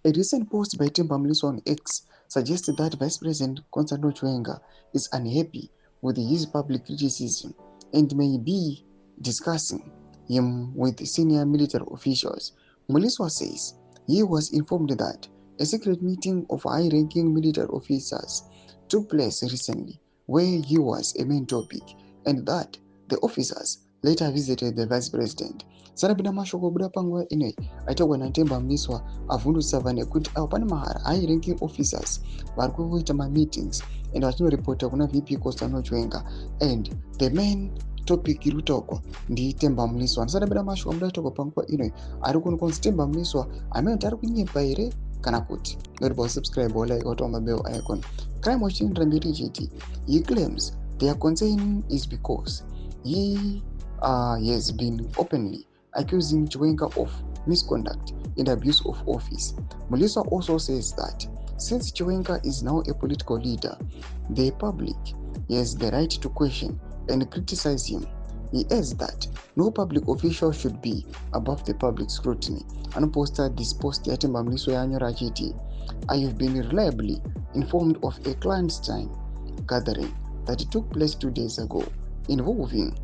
A recent post by Chiwenga on X suggested that Vice President Constantino Chiwenga is unhappy with his public criticism and may be discussing him with senior military officials. Muliswa says he was informed that a secret meeting of high-ranking military officers took place recently where he was a main topic and that the officers later visited the vice president. Sarabina mashoko buda panguva inei aitagwa naTemba Mliswa avhundutsa vanhu kuti avo pane mahara high ranking officers vari kuita meetings and vachinoripota kuna VP Constantino Chiwenga and the main topic iri kutaurwa ndiTemba Mliswa. Sarabina mashoko buda aitagwa panguva inei ari kuona kunzi Temba Mliswa amene ari kunyepa here kana kuti noti subscribe or like or bell icon. Crime watching Rambiri JT, he claims their concern is because he has been openly accusing Chiwenga of misconduct and abuse of office. Muliswa also says that since Chiwenga is now a political leader, the public has the right to question and criticize him. He adds that no public official should be above the public scrutiny. And posted this post at Muliswa Yanyora JT. I have been reliably informed of a clandestine gathering that took place 2 days ago involving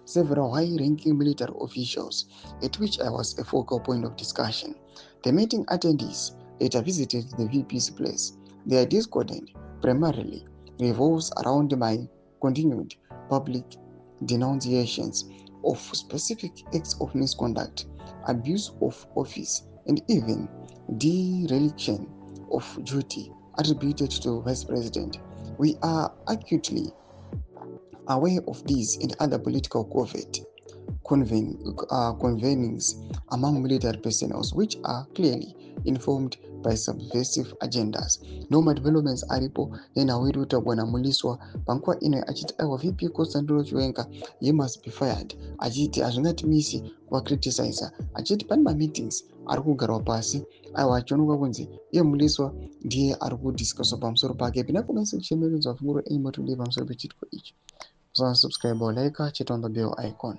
several high-ranking military officials, at which I was a focal point of discussion. The meeting attendees later visited the VP's place. Their discontent primarily revolves around my continued public denunciations of specific acts of misconduct, abuse of office, and even dereliction of duty attributed to Vice President. We are acutely aware of these and other political covert convenings among military personnel, which are clearly informed by subversive agendas. Normal developments aripo then awirutwa bwana Muliswa panguva ino achiti aiwa VP Constantino Chiwenga he must be fired, achiti hazvingatimisi kuvacriticiza, achiti pane mameetings ari kugarwa pasi aiwa achionekwa kunzi iye Muliswa ndiye ari kudiscusswa pamusoro pake. Pinda comment section means of more aim to live pamusoro pechitiko ichi. So subscribe or like, hit on the bell icon.